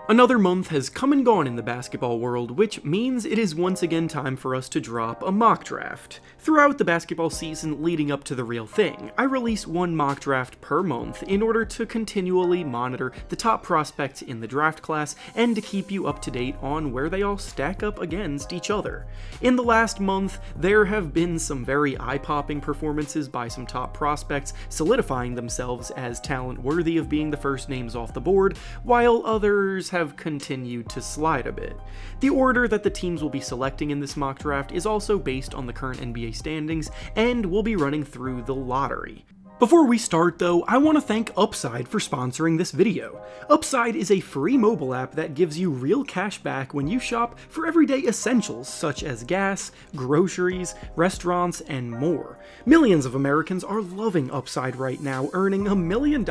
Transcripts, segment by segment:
Another month has come and gone in the basketball world, which means it is once again time for us to drop a mock draft. Throughout the basketball season leading up to the real thing, I release one mock draft per month in order to continually monitor the top prospects in the draft class and to keep you up to date on where they all stack up against each other. In the last month, there have been some very eye-popping performances by some top prospects, solidifying themselves as talent worthy of being the first names off the board, while others have continued to slide a bit. The order that the teams will be selecting in this mock draft is also based on the current NBA standings, and we'll be running through the lottery. Before we start though, I want to thank Upside for sponsoring this video. Upside is a free mobile app that gives you real cash back when you shop for everyday essentials such as gas, groceries, restaurants, and more. Millions of Americans are loving Upside right now, earning $1 million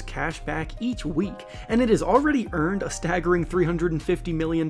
cash back each week, and it has already earned a staggering $350 million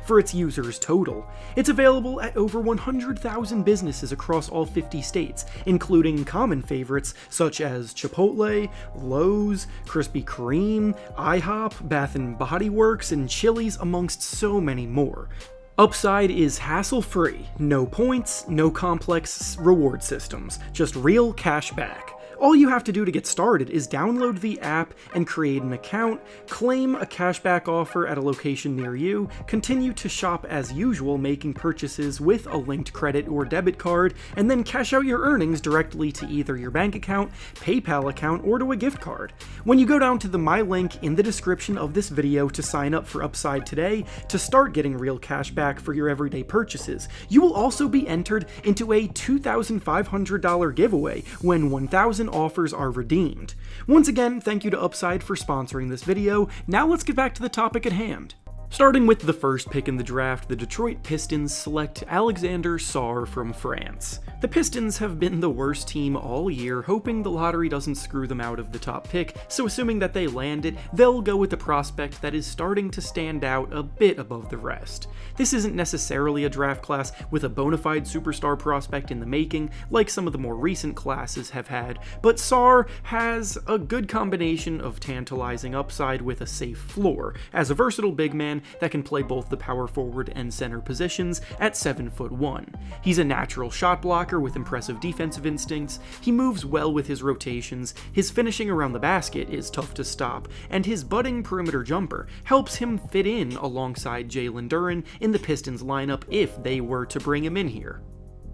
for its users total. It's available at over 100,000 businesses across all 50 states, including common favorites such as Chipotle, Lowe's, Krispy Kreme, IHOP, Bath & Body Works, and Chili's, amongst so many more. Upside is hassle-free, no points, no complex reward systems, just real cash back. All you have to do to get started is download the app and create an account, claim a cashback offer at a location near you, continue to shop as usual, making purchases with a linked credit or debit card, and then cash out your earnings directly to either your bank account, PayPal account, or to a gift card. When you go down to my link in the description of this video to sign up for Upside today to start getting real cash back for your everyday purchases, you will also be entered into a $2,500 giveaway when 1,000 offers are redeemed. Once again, thank you to Upside for sponsoring this video. Now let's get back to the topic at hand. Starting with the first pick in the draft, the Detroit Pistons select Alexandre Sarr from France. The Pistons have been the worst team all year, hoping the lottery doesn't screw them out of the top pick, so assuming that they land it, they'll go with the prospect that is starting to stand out a bit above the rest. This isn't necessarily a draft class with a bona fide superstar prospect in the making, like some of the more recent classes have had, but Sarr has a good combination of tantalizing upside with a safe floor, as a versatile big man that can play both the power forward and center positions at 7'1". He's a natural shot blocker with impressive defensive instincts, he moves well with his rotations, his finishing around the basket is tough to stop, and his budding perimeter jumper helps him fit in alongside Jalen Duren in the Pistons lineup if they were to bring him in here.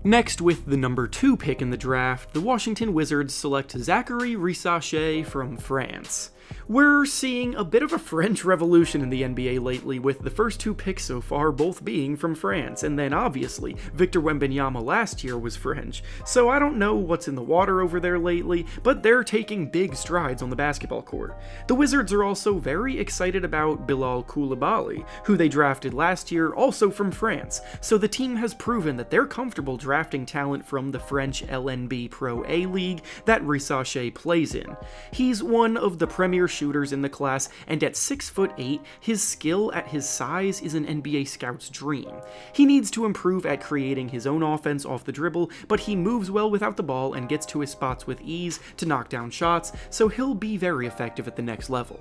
Next, with the number 2 pick in the draft, the Washington Wizards select Zachary Risacher from France. We're seeing a bit of a French revolution in the NBA lately, with the first 2 picks so far both being from France, and then obviously Victor Wembanyama last year was French, so I don't know what's in the water over there lately, but they're taking big strides on the basketball court. The Wizards are also very excited about Bilal Coulibaly, who they drafted last year, also from France, so the team has proven that they're comfortable drafting talent from the French LNB Pro A League that Risacher plays in. He's one of the premier shooters in the class, and at 6'8", his skill at his size is an NBA scout's dream. He needs to improve at creating his own offense off the dribble, but he moves well without the ball and gets to his spots with ease to knock down shots, so he'll be very effective at the next level.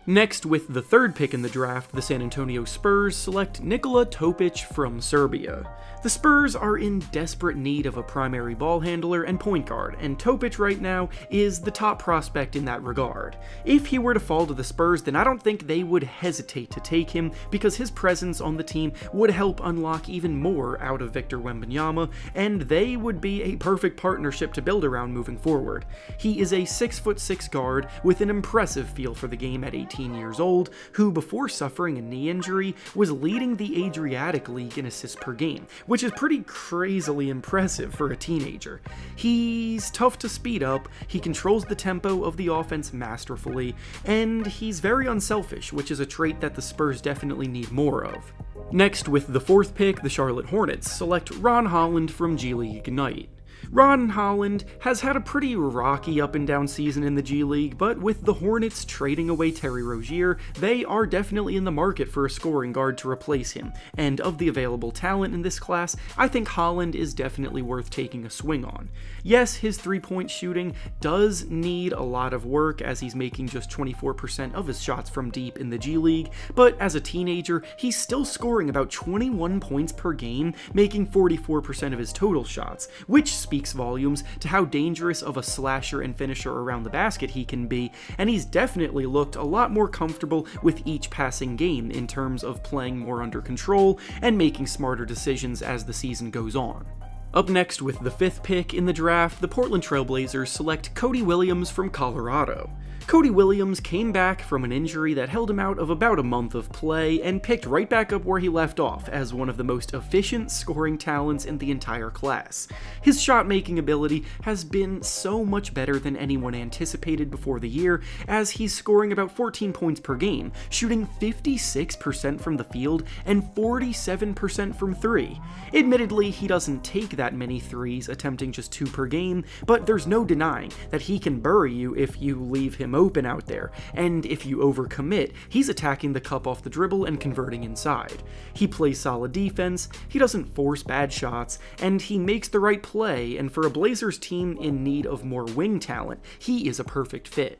Next, with the 3rd pick in the draft, the San Antonio Spurs select Nikola Topic from Serbia. The Spurs are in desperate need of a primary ball handler and point guard, and Topic right now is the top prospect in that regard. If he were to fall to the Spurs, then I don't think they would hesitate to take him, because his presence on the team would help unlock even more out of Victor Wembanyama, and they would be a perfect partnership to build around moving forward. He is a 6'6" guard with an impressive feel for the game at 18 years old, who before suffering a knee injury was leading the Adriatic League in assists per game, which is pretty crazily impressive for a teenager. He's tough to speed up, he controls the tempo of the offense masterfully, and he's very unselfish, which is a trait that the Spurs definitely need more of. Next, with the 4th pick, the Charlotte Hornets select Ron Holland from G League Ignite. Ron Holland has had a pretty rocky up and down season in the G League, but with the Hornets trading away Terry Rozier, they are definitely in the market for a scoring guard to replace him, and of the available talent in this class, I think Holland is definitely worth taking a swing on. Yes, his three-point shooting does need a lot of work as he's making just 24% of his shots from deep in the G League, but as a teenager, he's still scoring about 21 points per game, making 44% of his total shots, which speaks volumes to how dangerous of a slasher and finisher around the basket he can be, and he's definitely looked a lot more comfortable with each passing game in terms of playing more under control and making smarter decisions as the season goes on. Up next with the 5th pick in the draft, the Portland Trail Blazers select Cody Williams from Colorado. Cody Williams came back from an injury that held him out of about a month of play and picked right back up where he left off as one of the most efficient scoring talents in the entire class. His shot-making ability has been so much better than anyone anticipated before the year, as he's scoring about 14 points per game, shooting 56% from the field and 47% from 3. Admittedly, he doesn't take that many threes, attempting just 2 per game, but there's no denying that he can bury you if you leave him open out there, and if you overcommit, he's attacking the cup off the dribble and converting inside. He plays solid defense, he doesn't force bad shots, and he makes the right play, and for a Blazers team in need of more wing talent, he is a perfect fit.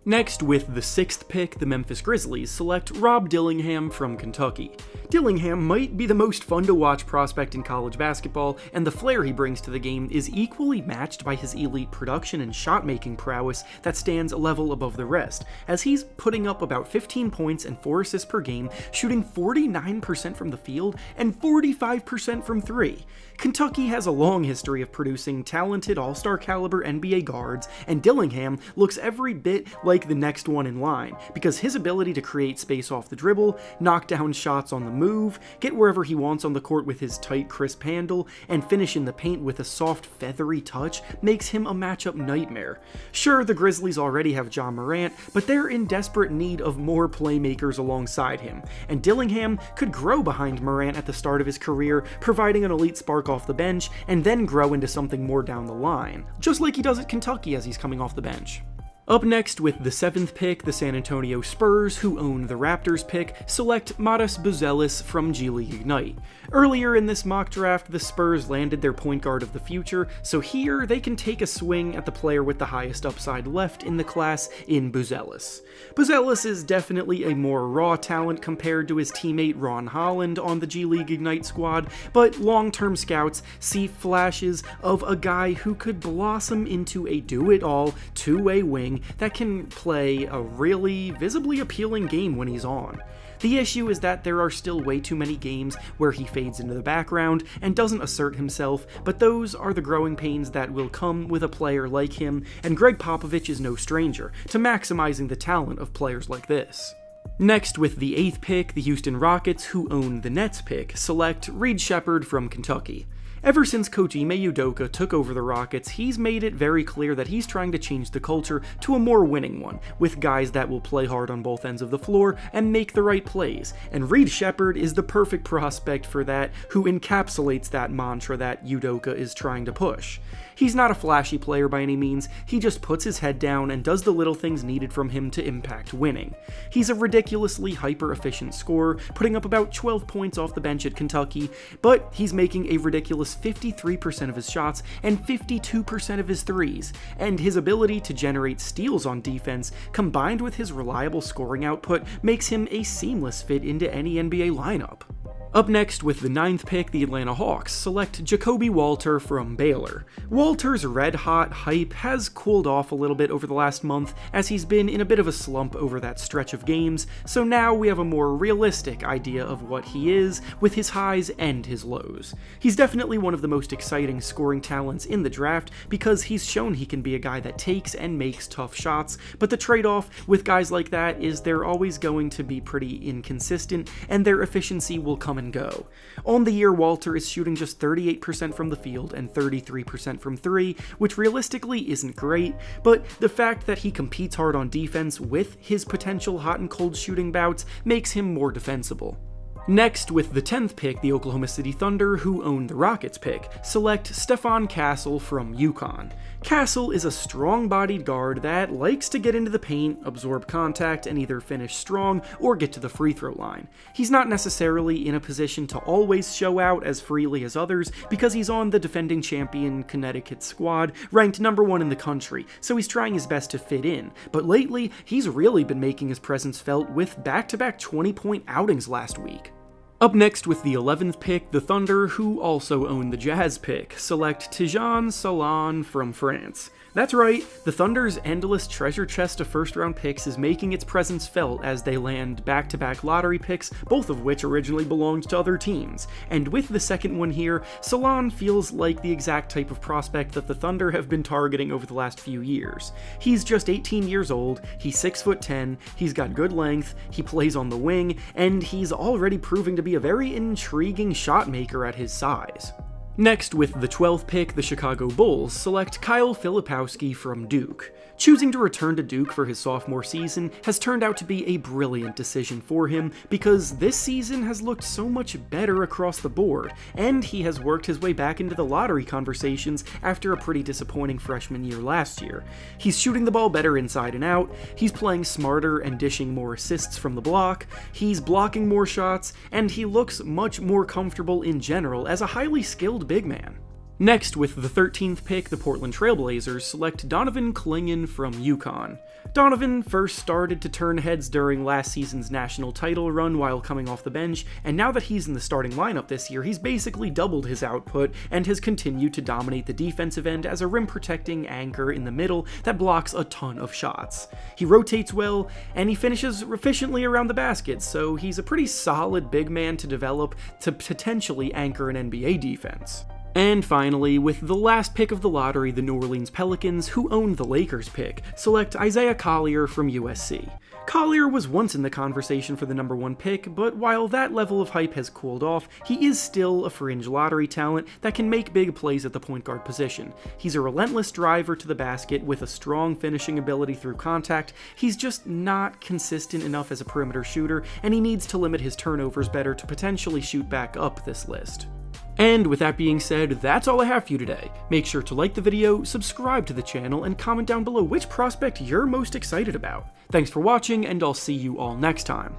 Next, with the 6th pick, the Memphis Grizzlies select Rob Dillingham from Kentucky. Dillingham might be the most fun to watch prospect in college basketball, and the flair he brings to the game is equally matched by his elite production and shot-making prowess that stands a level above the rest, as he's putting up about 15 points and 4 assists per game, shooting 49% from the field and 45% from 3. Kentucky has a long history of producing talented all-star caliber NBA guards, and Dillingham looks every bit like the next one in line, because his ability to create space off the dribble, knock down shots on the move, get wherever he wants on the court with his tight, crisp handle, and finish in the paint with a soft, feathery touch makes him a matchup nightmare. Sure, the Grizzlies already have Ja Morant, but they're in desperate need of more playmakers alongside him, and Dillingham could grow behind Morant at the start of his career, providing an elite spark off the bench, and then grow into something more down the line, just like he does at Kentucky as he's coming off the bench. Up next with the 7th pick, the San Antonio Spurs, who own the Raptors pick, select Matas Buzelis from G League Ignite. Earlier in this mock draft, the Spurs landed their point guard of the future, so here they can take a swing at the player with the highest upside left in the class in Buzelis. Buzelis is definitely a more raw talent compared to his teammate Ron Holland on the G League Ignite squad, but long-term scouts see flashes of a guy who could blossom into a do-it-all, two-way wing that can play a really visibly appealing game when he's on. The issue is that there are still way too many games where he fades into the background and doesn't assert himself, but those are the growing pains that will come with a player like him, and Greg Popovich is no stranger to maximizing the talent of players like this. Next, with the 8th pick, the Houston Rockets, who own the Nets pick, select Reed Sheppard from Kentucky. Ever since Coach Ime Udoka took over the Rockets, he's made it very clear that he's trying to change the culture to a more winning one, with guys that will play hard on both ends of the floor and make the right plays, and Reed Sheppard is the perfect prospect for that, who encapsulates that mantra that Udoka is trying to push. He's not a flashy player by any means, he just puts his head down and does the little things needed from him to impact winning. He's a ridiculously hyper-efficient scorer, putting up about 12 points off the bench at Kentucky, but he's making a ridiculous 53% of his shots and 52% of his threes, and his ability to generate steals on defense, combined with his reliable scoring output, makes him a seamless fit into any NBA lineup. Up next, with the 9th pick, the Atlanta Hawks select Jacoby Walter from Baylor. Walter's red-hot hype has cooled off a little bit over the last month, as he's been in a bit of a slump over that stretch of games, so now we have a more realistic idea of what he is, with his highs and his lows. He's definitely one of the most exciting scoring talents in the draft, because he's shown he can be a guy that takes and makes tough shots, but the trade-off with guys like that is they're always going to be pretty inconsistent, and their efficiency will come and go. On the year, Walter is shooting just 38% from the field and 33% from 3, which realistically isn't great, but the fact that he competes hard on defense with his potential hot and cold shooting bouts makes him more defensible. Next, with the 10th pick, the Oklahoma City Thunder, who own the Rockets pick, select Stefan Castle from UConn. Castle is a strong-bodied guard that likes to get into the paint, absorb contact, and either finish strong or get to the free throw line. He's not necessarily in a position to always show out as freely as others because he's on the defending champion Connecticut squad, ranked number 1 in the country, so he's trying his best to fit in. But lately, he's really been making his presence felt with back-to-back 20-point outings last week. Up next with the 11th pick, the Thunder, who also own the Jazz pick, select Tijan Salan from France. That's right, the Thunder's endless treasure chest of first-round picks is making its presence felt as they land back-to-back lottery picks, both of which originally belonged to other teams. And with the second one here, Salan feels like the exact type of prospect that the Thunder have been targeting over the last few years. He's just 18 years old, he's 6'10", he's got good length, he plays on the wing, and he's already proving to be a very intriguing shot maker at his size. Next, with the 12th pick, the Chicago Bulls select Kyle Filipowski from Duke. Choosing to return to Duke for his sophomore season has turned out to be a brilliant decision for him because this season has looked so much better across the board, and he has worked his way back into the lottery conversations after a pretty disappointing freshman year last year. He's shooting the ball better inside and out, he's playing smarter and dishing more assists from the block, he's blocking more shots, and he looks much more comfortable in general as a highly skilled big man. Next, with the 13th pick, the Portland Trail Blazers select Donovan Clingan from UConn. Donovan first started to turn heads during last season's national title run while coming off the bench, and now that he's in the starting lineup this year, he's basically doubled his output and has continued to dominate the defensive end as a rim-protecting anchor in the middle that blocks a ton of shots. He rotates well, and he finishes efficiently around the basket, so he's a pretty solid big man to develop to potentially anchor an NBA defense. And finally, with the last pick of the lottery, the New Orleans Pelicans, who own the Lakers pick, select Isaiah Collier from USC. Collier was once in the conversation for the number 1 pick, but while that level of hype has cooled off, he is still a fringe lottery talent that can make big plays at the point guard position. He's a relentless driver to the basket with a strong finishing ability through contact. He's just not consistent enough as a perimeter shooter, and he needs to limit his turnovers better to potentially shoot back up this list. And with that being said, that's all I have for you today. Make sure to like the video, subscribe to the channel, and comment down below which prospect you're most excited about. Thanks for watching, and I'll see you all next time.